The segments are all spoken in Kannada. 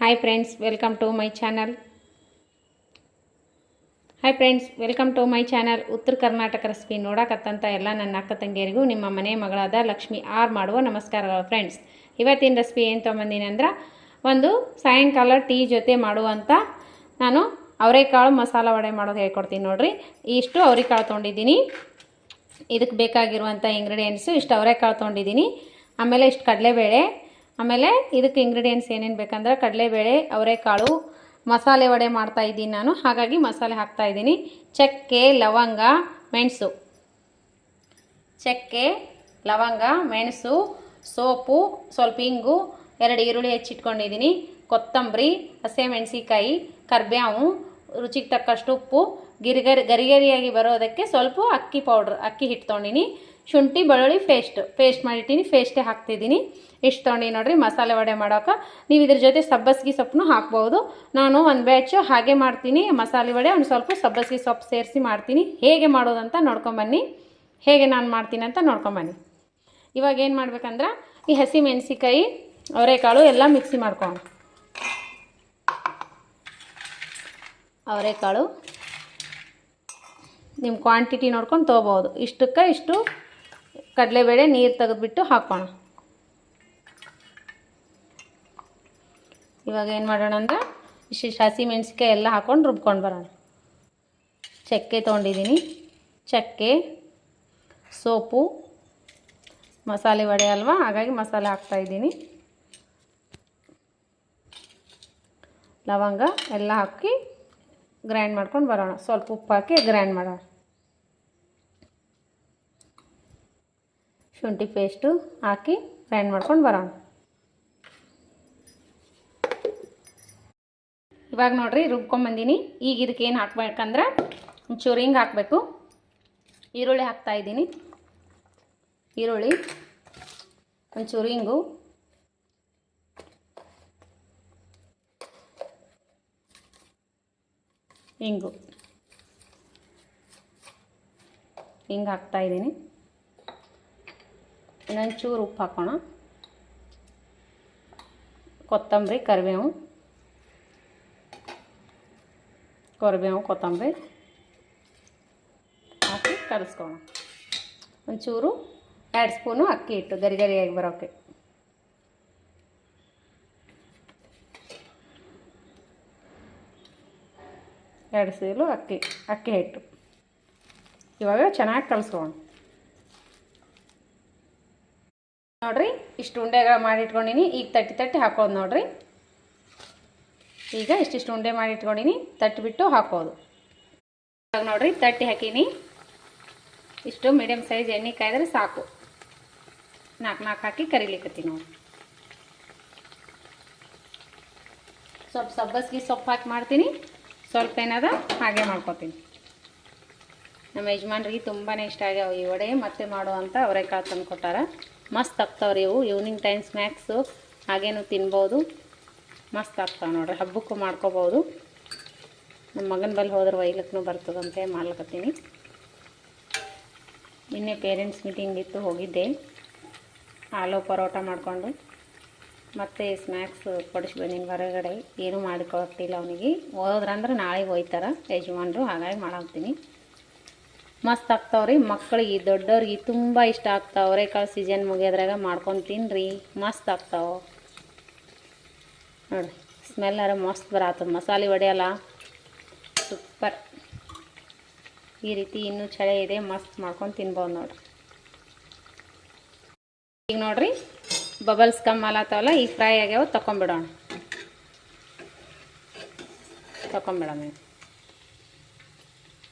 Hi friends, welcome to my channel. Uttara Karnataka recipe ನೋಡಕತ್ತಂತ ಎಲ್ಲ ನನ್ನ ಅಕ್ಕ ತಂಗಿಯರಿಗೂ ನಿಮ್ಮ ಮನೆ ಮಗಳಾದ ಲಕ್ಷ್ಮಿ ಆರ್ ಮಾಡುವ ನಮಸ್ಕಾರಗಳು. ಫ್ರೆಂಡ್ಸ್, ಇವತ್ತಿನ ರೆಸಿಪಿ ಏನು ತೊಗೊಂಬಂದಿನಿ ಅಂದ್ರೆ, ಒಂದು ಸಾಯಂಕಾಲ ಟೀ ಜೊತೆ ಮಾಡುವಂಥ ನಾನು ಅವರೆಕಾಳು ಮಸಾಲ ವಡೆ ಮಾಡೋದು ಹೇಳ್ಕೊಡ್ತೀನಿ ನೋಡಿರಿ. ಇಷ್ಟು ಅವರೆಕಾಳು ತೊಗೊಂಡಿದ್ದೀನಿ. ಇದಕ್ಕೆ ಬೇಕಾಗಿರುವಂಥ ಇಂಗ್ರೀಡಿಯೆಂಟ್ಸು ಇಷ್ಟು ಅವರೆಕಾಳು ತೊಗೊಂಡಿದ್ದೀನಿ. ಆಮೇಲೆ ಇಷ್ಟು ಕಡಲೆಬೇಳೆ. ಆಮೇಲೆ ಇದಕ್ಕೆ ಇಂಗ್ರೀಡಿಯೆಂಟ್ಸ್ ಏನೇನು ಬೇಕಂದ್ರೆ ಕಡಲೆಬೇಳೆ, ಅವರೆಕಾಳು, ಮಸಾಲೆ ವಡೆ ಮಾಡ್ತಾಯಿದ್ದೀನಿ ನಾನು, ಹಾಗಾಗಿ ಮಸಾಲೆ ಹಾಕ್ತಾಯಿದ್ದೀನಿ. ಚಕ್ಕೆ, ಲವಂಗ, ಮೆಣಸು. ಚಕ್ಕೆ, ಲವಂಗ, ಮೆಣಸು, ಸೋಪು, ಸ್ವಲ್ಪ ಇಂಗು, 2 ಈರುಳ್ಳಿ ಹೆಚ್ಚಿಟ್ಕೊಂಡಿದ್ದೀನಿ, ಕೊತ್ತಂಬರಿ, ಹಸಿಮೆಣಸಿಕಾಯಿ, ಕರಿಬೇವು, ರುಚಿಗೆ ತಕ್ಕಷ್ಟು ಉಪ್ಪು, ಗರಿಗರಿಯಾಗಿ ಬರೋದಕ್ಕೆ ಸ್ವಲ್ಪ ಅಕ್ಕಿ ಹಿಟ್ಟು ತೊಗೊಂಡಿನಿ, ಶುಂಠಿ ಬೆಳ್ಳುಳ್ಳಿ ಪೇಸ್ಟ್ ಮಾಡಿಟ್ಟಿನಿ, ಪೇಸ್ಟೇ ಹಾಕ್ತಿದ್ದೀನಿ. ಇಷ್ಟು ತೊಗೊಂಡು ನೋಡಿರಿ ಮಸಾಲೆ ವಡೆ ಮಾಡೋಕೆ. ನೀವು ಇದ್ರ ಜೊತೆ ಸಬ್ಬಸಿಗೆ ಸೊಪ್ಪನ್ನು ಹಾಕ್ಬೋದು. ನಾನು ಒಂದು ಬ್ಯಾಚು ಹಾಗೆ ಮಾಡ್ತೀನಿ ಮಸಾಲೆ ವಡೆ, ಒಂದು ಸ್ವಲ್ಪ ಸಬ್ಬಸಿಗೆ ಸೊಪ್ಪು ಸೇರಿಸಿ ಮಾಡ್ತೀನಿ. ಹೇಗೆ ಮಾಡೋದಂತ ನೋಡ್ಕೊಂಬನ್ನಿ, ಹೇಗೆ ನಾನು ಮಾಡ್ತೀನಿ ಅಂತ ನೋಡ್ಕೊಂಬನ್ನಿ. ಇವಾಗ ಏನು ಮಾಡ್ಬೇಕಂದ್ರೆ, ಈ ಹಸಿ ಮೆಣಸಿಕಾಯಿ, ಅವರೆಕಾಳು ಎಲ್ಲ ಮಿಕ್ಸಿ ಮಾಡ್ಕೊಂಡು, ಅವರೆಕಾಳು ನಿಮ್ಮ ಕ್ವಾಂಟಿಟಿ ನೋಡ್ಕೊಂಡು ತೊಗೋಬೋದು. ಇಷ್ಟಕ್ಕೆ ಇಷ್ಟು ಕಡಲೆಬೇಳೆ ನೀರು ತೆಗೆದುಬಿಟ್ಟು ಹಾಕೋಣ. ಇವಾಗ ಏನು ಮಾಡೋಣ ಅಂದ್ರೆ, ಇಷ್ಟಿಷ್ಟು ಹಸಿ ಮೆಣಸಿಕಾಯಿ ಎಲ್ಲ ಹಾಕ್ಕೊಂಡು ರುಬ್ಕೊಂಡು ಬರೋಣ. ಚಕ್ಕೆ ತೊಗೊಂಡಿದ್ದೀನಿ, ಚಕ್ಕೆ, ಸೋಪು, ಮಸಾಲೆ ವಡೆ ಅಲ್ವಾ, ಹಾಗಾಗಿ ಮಸಾಲೆ ಹಾಕ್ತಾಯಿದ್ದೀನಿ. ಲವಂಗ ಎಲ್ಲ ಹಾಕಿ ಗ್ರೈಂಡ್ ಮಾಡ್ಕೊಂಡು ಬರೋಣ. ಸ್ವಲ್ಪ ಉಪ್ಪು ಹಾಕಿ ಗ್ರೈಂಡ್ ಮಾಡೋಣ. ಶುಂಠಿ ಪೇಸ್ಟು ಹಾಕಿ ಗ್ರೈಂಡ್ ಮಾಡ್ಕೊಂಡು ಬರೋಣ. ಇವಾಗ ನೋಡಿರಿ ರುಬ್ಕೊಂಬಂದಿನಿ. ಈಗ ಇದಕ್ಕೆ ಏನು ಹಾಕ್ಬೇಕಂದ್ರೆ, ಒಂಚೂರು ಹಿಂಗೆ ಹಾಕಬೇಕು. ಈರುಳ್ಳಿ ಹಾಕ್ತಾಯಿದ್ದೀನಿ, ಈರುಳ್ಳಿ, ಒಂಚೂರು ಹಿಂಗು, ಹಿಂಗೆ ಹಾಕ್ತಾಯಿದ್ದೀನಿ. ಇನ್ನೊಂಚೂರು ಉಪ್ಪು ಹಾಕೋಣ. ಕೊತ್ತಂಬರಿ, ಕರಿಬೇವು, ಕೊತ್ತಂಬರಿ ಹಾಕಿ ಕಲಿಸ್ಕೋಣ. ಒಂಚೂರು 2 ಸ್ಪೂನು ಅಕ್ಕಿ ಹಿಟ್ಟು ಗರಿಗರಿಯಾಗಿ ಬರೋಕ್ಕೆ. ಎರಡು ಸೇರು ಅಕ್ಕಿ ಹಿಟ್ಟು. ಇವಾಗ ಚೆನ್ನಾಗಿ ಕಲಿಸ್ಕೋಣ. ನೋಡಿರಿ ಇಷ್ಟು ಉಂಡೆಗಳು ಮಾಡಿಟ್ಕೊಂಡಿನಿ. ಈಗ ತಟ್ಟಿ ಹಾಕೋದು ನೋಡಿರಿ. ಈಗ ಇಷ್ಟಿಷ್ಟು ಉಂಡೆ ಮಾಡಿಟ್ಕೊಂಡಿನಿ, ತಟ್ಟಿಬಿಟ್ಟು ಹಾಕೋದು. ಇವಾಗ ನೋಡಿರಿ ತಟ್ಟಿ ಹಾಕೀನಿ. ಇಷ್ಟು ಮೀಡಿಯಮ್ ಸೈಜ್ ಎಣ್ಣೆ ಕಾಯ್ದರೆ ಸಾಕು. 4 ಹಾಕಿ ಕರಿಲಿಕ್ಕತ್ತೀನಿ ನೋಡಿ. ಸ್ವಲ್ಪ ಸಬ್ಬಸಿಗೆ ಸೊಪ್ಪು ಹಾಕಿ ಮಾಡ್ತೀನಿ, ಸ್ವಲ್ಪ ಏನದ ಹಾಗೆ ಮಾಡ್ಕೊತೀನಿ. ನಮ್ಮ ಯಜಮಾನ್ರಿಗೆ ತುಂಬಾ ಇಷ್ಟ ಆಗ್ಯಾವ ಈ ವಡೆ. ಮತ್ತೆ ಮಾಡುವಂಥ ಅವರೆಕಾಳು ತಂದು ಕೊಟ್ಟಾರ. ಮಸ್ತ್ ಆಗ್ತಾವ್ರಿ ಇವು. ಈವ್ನಿಂಗ್ ಟೈಮ್ ಸ್ನ್ಯಾಕ್ಸು ಹಾಗೇನು ತಿನ್ಬೋದು. ಮಸ್ತ್ ಆಗ್ತಾವೆ ನೋಡ್ರಿ. ಹಬ್ಬಕ್ಕೂ ಮಾಡ್ಕೋಬೋದು. ನಮ್ಮ ಮಗನ ಬಲ್ಲಿ ಹೋದ್ರೆ ಒಯ್ಲಕ್ಕೂ ಬರ್ತದಂತೆ ಮಾಡ್ಲಕತ್ತೀನಿ. ನಿನ್ನೆ ಪೇರೆಂಟ್ಸ್ ಮೀಟಿಂಗ್ ಇತ್ತು, ಹೋಗಿದ್ದೆ. ಆಲೂ ಪರೋಟ ಮಾಡಿಕೊಂಡು ಮತ್ತು ಸ್ನ್ಯಾಕ್ಸ್ ಕೊಡಿಸಿ ಬಂದಿನಿ ಹೊರಗಡೆ. ಏನೂ ಮಾಡಿಕೊಟ್ಟಿಲ್ಲ ಅವನಿಗೆ. ಹೋದ್ರಂದ್ರೆ ನಾಳೆಗೆ ಹೋಯ್ತಾರೆ ಯಜಮಾನ್ರು, ಹಾಗಾಗಿ ಮಾಡಾಕ್ತೀನಿ. ಮಸ್ತ್ ಆಗ್ತಾವ್ರಿ. ಮಕ್ಕಳಿಗೆ, ದೊಡ್ಡವ್ರಿಗೆ ತುಂಬ ಇಷ್ಟ ಆಗ್ತಾವೆ. ಅವರೆಕಾಳು ಸೀಸನ್ ಮುಗಿಯೋದ್ರಾಗ ಮಾಡ್ಕೊಂಡು ತಿನ್ನಿರಿ, ಮಸ್ತ್ ಆಗ್ತಾವೆ ನೋಡಿರಿ. ಸ್ಮೆಲ್ಲಾರ ಮಸ್ತ್ ಬರತ್ತದ. ಮಸಾಲೆ ವಡೆ ಅಲ್ಲ, ಸೂಪರ್. ಈ ರೀತಿ ಇನ್ನೂ ಚಳಿ ಇದೆ, ಮಸ್ತ್ ಮಾಡ್ಕೊಂಡು ತಿನ್ಬೋದು ನೋಡಿರಿ. ಈಗ ನೋಡಿರಿ ಬಬಲ್ಸ್ ಕಮ್ಮಲತ್ತವಲ್ಲ, ಈಗ ಫ್ರೈ ಆಗ್ಯಾವ. ತಗೊಂಬಿಡೋಣ.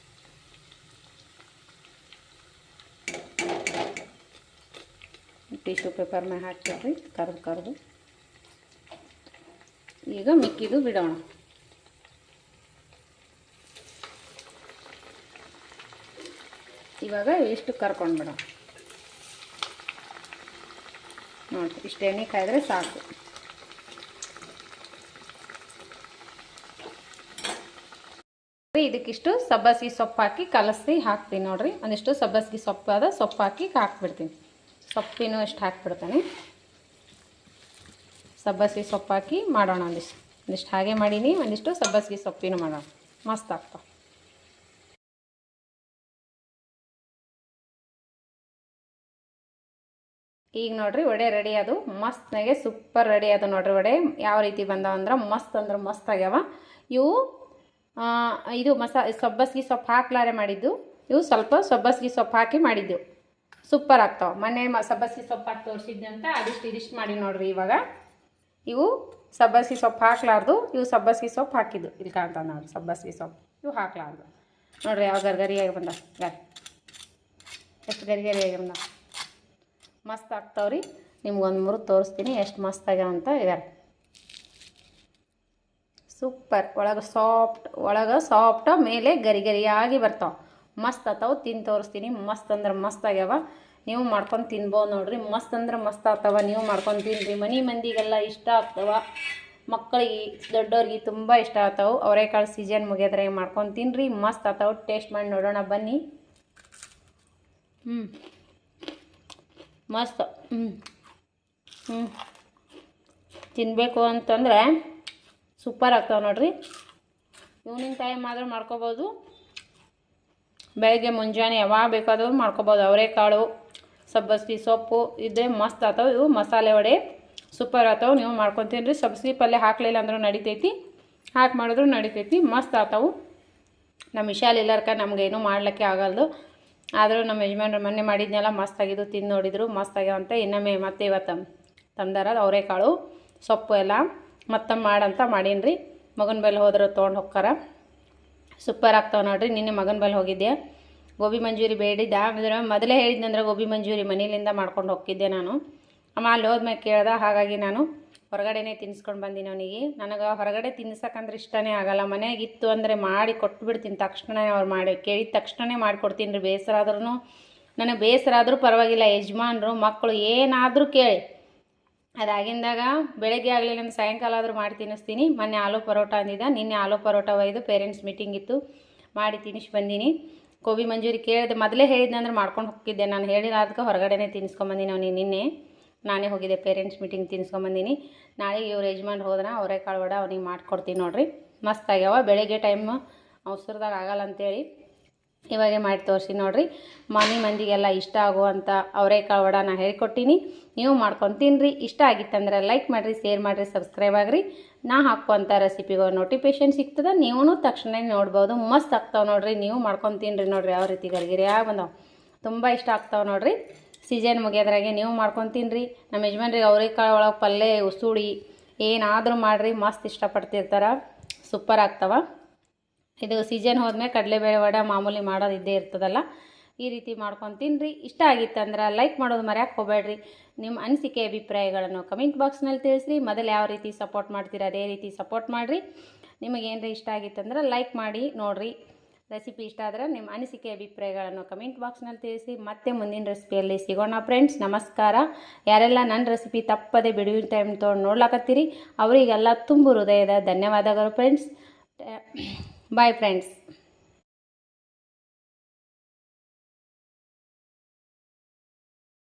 ಟಿಶ್ಯೂ ಪೇಪರ್ ಮೇಲೆ ಹಾಕ್ಬಿಡ್ರಿ, ಕರೆದು ಈಗ ಮಿಕ್ಕಿದು ಬಿಡೋಣ. ಇವಾಗ ಇಷ್ಟು ಕರ್ಕೊಂಡು ಬಿಡೋಣ ನೋಡಿರಿ. ಇಷ್ಟು ಎಣ್ಣೆ ಕಾಯ್ದರೆ ಸಾಕು. ಇದಕ್ಕಿಷ್ಟು ಸಬ್ಬಸಿಗೆ ಸೊಪ್ಪು ಹಾಕಿ ಕಲಸಿ ಹಾಕ್ತೀನಿ ನೋಡಿರಿ. ಒಂದಿಷ್ಟು ಸಬ್ಬಸಿಗೆ ಸೊಪ್ಪು ಹಾಕಿ ಹಾಕ್ಬಿಡ್ತೀನಿ. ಸೊಪ್ಪಿನೂ ಎಷ್ಟು ಹಾಕ್ಬಿಡ್ತೀನಿ. ಸಬ್ಬಸಿಗೆ ಸೊಪ್ಪು ಹಾಕಿ ಮಾಡೋಣ ಒಂದಿಷ್ಟು. ಒಂದಿಷ್ಟು ಹಾಗೆ ಮಾಡೀನಿ, ಒಂದಿಷ್ಟು ಸಬ್ಬಸಿಗೆ ಸೊಪ್ಪಿನೂ ಮಾಡೋಣ, ಮಸ್ತ್ ಆಗ್ತಾವೆ. ಈಗ ನೋಡ್ರಿ ವಡೆ ರೆಡಿ ಅದು, ಮಸ್ತ್ನಾಗೆ ಸೂಪರ್ ರೆಡಿ ಅದು ನೋಡ್ರಿ. ವಡೆ ಯಾವ ರೀತಿ ಬಂದಾವ ಅಂದ್ರೆ ಮಸ್ತ್ ಆಗ್ಯಾವ ಇವು. ಇದು ಸಬ್ಬಸಿಗೆ ಸೊಪ್ಪು ಹಾಕ್ಲಾರೆ ಮಾಡಿದ್ದು, ಇವು ಸ್ವಲ್ಪ ಸಬ್ಬಸಿಗೆ ಸೊಪ್ಪು ಹಾಕಿ ಮಾಡಿದ್ದೆವು, ಸೂಪರ್ ಆಗ್ತಾವೆ. ಮೊನ್ನೆ ಸಬ್ಬಸಿಗೆ ಸೊಪ್ಪು ಹಾಕಿ ತೋರಿಸಿದ್ದೆ ಅಂತ ಇದಿಷ್ಟು ಮಾಡಿ ನೋಡ್ರಿ. ಇವಾಗ ಇವು ಸಬ್ಬಸಿಗೆ ಸೊಪ್ಪು ಹಾಕ್ಲಾರ್ದು, ಇವು ಸಬ್ಬಸಿಗೆ ಸೊಪ್ಪು ಹಾಕಿದ್ದು ಇಲ್ಲಿ ಕಾಣ್ತಾವೆ ನೋಡ್ರಿ. ಸಬ್ಬಸಿಗೆ ಸೊಪ್ಪು ಇವು ಹಾಕ್ಲಾರ್ದು ನೋಡ್ರಿ, ಯಾವ ಗರಿಗರಿಯಾಗಿ ಬಂದಾವ, ಎಷ್ಟು ಗರಿಗರಿಯಾಗಿ ಬಂದಾವ, ಮಸ್ತ್ ಆಗ್ತಾವ್ರಿ. ನಿಮ್ಗೊಂದು ಮುರಿದು ತೋರಿಸ್ತೀನಿ ಎಷ್ಟು ಮಸ್ತ್ ಆಗ್ಯಾವ ಅಂತ. ಇದಾರೆ ಸೂಪರ್, ಒಳಗೆ ಸಾಫ್ಟ್ ಮೇಲೆ ಗರಿಗರಿಯಾಗಿ ಬರ್ತಾವೆ, ಮಸ್ತ್ ಆಗ್ತಾವೆ. ತಿಂದು ತೋರಿಸ್ತೀನಿ, ಮಸ್ತ್ ಅಂದ್ರೆ ಮಸ್ತ್ ಆಗ್ಯಾವ. ನೀವು ಮಾಡ್ಕೊಂಡು ತಿನ್ಬೋದು ನೋಡ್ರಿ, ಮಸ್ತ್ ಅಂದ್ರೆ ಮಸ್ತ್ ಆಗ್ತಾವ. ನೀವು ಮಾಡ್ಕೊಂಡು ತಿನ್ನಿರಿ, ಮನೆ ಮಂದಿಗೆಲ್ಲ ಇಷ್ಟ ಆಗ್ತಾವ, ಮಕ್ಕಳಿಗೆ ದೊಡ್ಡವ್ರಿಗೆ ತುಂಬ ಇಷ್ಟ ಆಗ್ತಾವೆ. ಅವರೆಕಾಳು ಸೀಸನ್ ಮುಗಿಯೋದ್ರೆ ಮಾಡ್ಕೊಂಡು ತಿನ್ನಿರಿ, ಮಸ್ತ್ ಆಗ್ತಾವೆ. ಟೇಸ್ಟ್ ಮಾಡಿ ನೋಡೋಣ ಬನ್ನಿ. ಮಸ್ತ್. ತಿನ್ನಬೇಕು ಅಂತಂದರೆ ಸೂಪರ್ ಆಗ್ತಾವೆ ನೋಡ್ರಿ. ಈವ್ನಿಂಗ್ ಟೈಮ್ ಆದರೂ ಮಾಡ್ಕೋಬೋದು, ಬೆಳಗ್ಗೆ ಮುಂಜಾನೆ ಯಾವಾಗ ಬೇಕಾದರೂ ಮಾಡ್ಕೋಬೋದು. ಅವರೆಕಾಳು ಸಬ್ಬಸಿಗೆ ಸೊಪ್ಪು ಇದ್ದರೆ ಮಸ್ತ್ ಆಗ್ತಾವೆ. ಇವು ಮಸಾಲೆ ವಡೆ ಸೂಪರ್ ಆಗ್ತಾವೆ, ನೀವು ಮಾಡ್ಕೊಂಡು ತಿನ್ನಿರಿ. ಸಬ್ಬಸಿಗೆ ಪಲ್ಯ ಹಾಕಲಿಲ್ಲ ಅಂದ್ರೂ ನಡಿತೈತಿ, ಹಾಕಿ ಮಾಡಿದ್ರು ನಡಿತೈತಿ, ಮಸ್ತ್ ಆಗ್ತಾವೆ. ನಮ್ಮ ವಿಶಾಲ್ ಇಲ್ಲರ್ಕ ನಮಗೇನು ಮಾಡ್ಲಿಕ್ಕೆ ಆಗಲ್ದು, ಆದರೂ ನಮ್ಮ ಯಜಮಾನ್ರು ಮೊನ್ನೆ ಮಾಡಿದ್ನೆಲ್ಲ ಮಸ್ತಾಗಿದ್ದು, ತಿಂದು ನೋಡಿದ್ರು ಮಸ್ತಾಗ್ಯಾವಂತ. ಇನ್ನೊಮ್ಮೆ ಮತ್ತೆ ಇವತ್ತು ತಂದಾರ ಅವರೆಕಾಳು ಸೊಪ್ಪು ಎಲ್ಲ ಮತ್ತೊಮ್ಮೆ ಮಾಡಂತ ಮಾಡೀನಿ. ಮಗನ ಬಲ್ಲಿ ಹೋದ್ರೆ ತೊಗೊಂಡು ಹೋಗ್ತಾರ, ಸೂಪರ್ ಆಗ್ತಾವೆ ನೋಡ್ರಿ. ನಿನ್ನೆ ಮಗನ ಬಲ್ಲಿ ಹೋಗಿದ್ದೆ, ಗೋಬಿ ಮಂಚೂರಿ ಬೇಡಿದ್ದ. ಅಂದ್ರೆ ಮೊದಲೇ ಹೇಳಿದ್ನಂದ್ರೆ ಗೋಬಿ ಮಂಚೂರಿ ಮನೆಯಲ್ಲಿಂದ ಮಾಡ್ಕೊಂಡು ಹೋಗಿದ್ದೆ ನಾನು. ಅಮ್ಮ ಅಲ್ಲಿ ಹೋದ್ಮೇಲೆ ಕೇಳ್ದೆ, ಹಾಗಾಗಿ ನಾನು ಹೊರಗಡೆನೇ ತಿನ್ನಿಸ್ಕೊಂಡು ಬಂದೀನಿ ಅವನಿಗೆ. ನನಗೆ ಹೊರಗಡೆ ತಿನ್ನಿಸಕ್ಕಂದ್ರೆ ಇಷ್ಟನೇ ಆಗಲ್ಲ. ಮನೆಯಾಗಿತ್ತು ಅಂದರೆ ಮಾಡಿ ಕೊಟ್ಬಿಡ್ತೀನಿ ತಕ್ಷಣ, ಅವ್ರು ಮಾಡಿ ಕೇಳಿದ ತಕ್ಷಣವೇ ಮಾಡಿಕೊಡ್ತೀನಿ ರೀ. ಬೇಸರ ಆದ್ರೂ ನನಗೆ ಬೇಸರ ಆದರೂ ಪರವಾಗಿಲ್ಲ, ಯಜಮಾನ್ರು ಮಕ್ಕಳು ಏನಾದರೂ ಕೇಳಿ ಅದಾಗಿಂದಾಗ ಬೆಳಗ್ಗೆ ಆಗಲಿಲ್ಲ ಅಂದ್ರೆ ಸಾಯಂಕಾಲ ಆದರೂ ಮಾಡಿ ತಿನ್ನಿಸ್ತೀನಿ. ಮೊನ್ನೆ ಆಲೂ ಪರೋಟ ಅಂದಿದ್ದ, ನಿನ್ನೆ ಆಲೂ ಪರೋಟ ಒಯ್ದು ಪೇರೆಂಟ್ಸ್ ಮೀಟಿಂಗ್ ಇತ್ತು, ಮಾಡಿ ತಿನ್ನಿಸಿ ಬಂದೀನಿ. ಗೋಬಿ ಮಂಚೂರಿ ಕೇಳಿದೆ, ಮೊದಲೇ ಹೇಳಿದ್ನಂದ್ರೆ ಮಾಡ್ಕೊಂಡು ಹೋಗಿದ್ದೆ ನಾನು. ಹೇಳಿಲ್ಲ ಅದಕ್ಕೆ ಹೊರಗಡೆನೇ ತಿನ್ನಿಸ್ಕೊಂಬಂದಿನಿ ಅವನಿಗೆ. ನಿನ್ನೆ ನಾನೇ ಹೋಗಿದ್ದೆ ಪೇರೆಂಟ್ಸ್ ಮೀಟಿಂಗ್ ತಿನ್ನಿಸ್ಕೊಂಬಂದಿನಿ. ನಾಳೆಗೆ ಇವ್ರು ಯಜಮಾನ್ರು ಹೋದ್ರೆ ಅವರೆಕಾಳು ವಡೆ ಅವ್ನಿಗೆ ಮಾಡಿಕೊಡ್ತೀನಿ ನೋಡಿರಿ, ಮಸ್ತ್ ಆಗ್ಯಾವ. ಬೆಳಗ್ಗೆ ಟೈಮ್ ಅವಸರದಾಗ ಆಗಲ್ಲ ಅಂತೇಳಿ ಇವಾಗೆ ಮಾಡಿ ತೋರಿಸಿ ನೋಡಿರಿ. ಮನೆ ಮಂದಿಗೆಲ್ಲ ಇಷ್ಟ ಆಗುವಂಥ ಅವರೆಕಾಳು ವಡೆ ನಾನು ಹೇಳಿಕೊಟ್ಟಿನಿ, ನೀವು ಮಾಡ್ಕೊಂಡು ತಿನ್ನಿರಿ. ಇಷ್ಟ ಆಗಿತ್ತಂದ್ರೆ ಲೈಕ್ ಮಾಡಿರಿ, ಶೇರ್ ಮಾಡಿರಿ, ಸಬ್ಸ್ಕ್ರೈಬ್ ಆಗಿರಿ. ನಾ ಹಾಕುವಂಥ ರೆಸಿಪಿಗೆ ನೋಟಿಫಿಕೇಷನ್ ಸಿಗ್ತದೆ, ನೀವು ತಕ್ಷಣ ನೋಡ್ಬೋದು. ಮಸ್ತ್ ಆಗ್ತಾವೆ ನೋಡಿರಿ, ನೀವು ಮಾಡ್ಕೊಂಡು ತಿನ್ನಿರಿ. ನೋಡಿರಿ ಯಾವ ರೀತಿ ಗರಿಗರಿಯಾಗಿ ಬಂದಾವೆ, ತುಂಬ ಇಷ್ಟ ಆಗ್ತಾವೆ ನೋಡಿರಿ. ಸೀಸನ್ ಮುಗಿಯೋದ್ರಾಗೆ ನೀವು ಮಾಡ್ಕೊಂಡು ತಿನ್ನಿರಿ. ನಮ್ಮ ಯಜಮಾನ್ರಿಗೆ ಅವರೆಕಾಳು ಒಳಗೆ ಪಲ್ಯ ಉಸುಳಿ ಏನಾದರೂ ಮಾಡಿರಿ, ಮಸ್ತ್ ಇಷ್ಟಪಡ್ತಿರ್ತಾರೆ, ಸೂಪರ್ ಆಗ್ತಾವೆ. ಇದು ಸೀಸನ್ ಹೋದ್ಮೇಲೆ ಕಡಲೆಬೇಳೆ ವಡೆ ಮಾಮೂಲಿ ಮಾಡೋದು ಇದ್ದೇ ಇರ್ತದಲ್ಲ, ಈ ರೀತಿ ಮಾಡ್ಕೊಂಡು ತಿನ್ನಿರಿ. ಇಷ್ಟ ಆಗಿತ್ತಂದ್ರೆ ಲೈಕ್ ಮಾಡೋದು ಮರ್ಯಾಕೆ ಹೋಗಬೇಡ್ರಿ. ನಿಮ್ಮ ಅನಿಸಿಕೆ ಅಭಿಪ್ರಾಯಗಳನ್ನು ಕಮೆಂಟ್ ಬಾಕ್ಸ್ನಲ್ಲಿ ತಿಳಿಸ್ರಿ. ಮೊದಲು ಯಾವ ರೀತಿ ಸಪೋರ್ಟ್ ಮಾಡ್ತೀರಿ ಅದೇ ರೀತಿ ಸಪೋರ್ಟ್ ಮಾಡಿರಿ. ನಿಮಗೇನರ ಇಷ್ಟ ಆಗಿತ್ತಂದ್ರೆ ಲೈಕ್ ಮಾಡಿ ನೋಡಿರಿ. ರೆಸಿಪಿ ಇಷ್ಟ ಆದರೆ ನಿಮ್ಮ ಅನಿಸಿಕೆ ಅಭಿಪ್ರಾಯಗಳನ್ನು ಕಮೆಂಟ್ ಬಾಕ್ಸ್ನಲ್ಲಿ ತಿಳಿಸಿ. ಮತ್ತೆ ಮುಂದಿನ ರೆಸಿಪಿಯಲ್ಲಿ ಸಿಗೋಣ ಫ್ರೆಂಡ್ಸ್. ನಮಸ್ಕಾರ. ಯಾರೆಲ್ಲ ನನ್ನ ರೆಸಿಪಿ ತಪ್ಪದೆ ಬಿಡುವಿನ ಟೈಮ್ ತೊಗೊಂಡು ನೋಡ್ಲಾಕತ್ತೀರಿ ಅವರಿಗೆಲ್ಲ ತುಂಬ ಹೃದಯದ ಧನ್ಯವಾದಗಳು ಫ್ರೆಂಡ್ಸ್. Bye friends.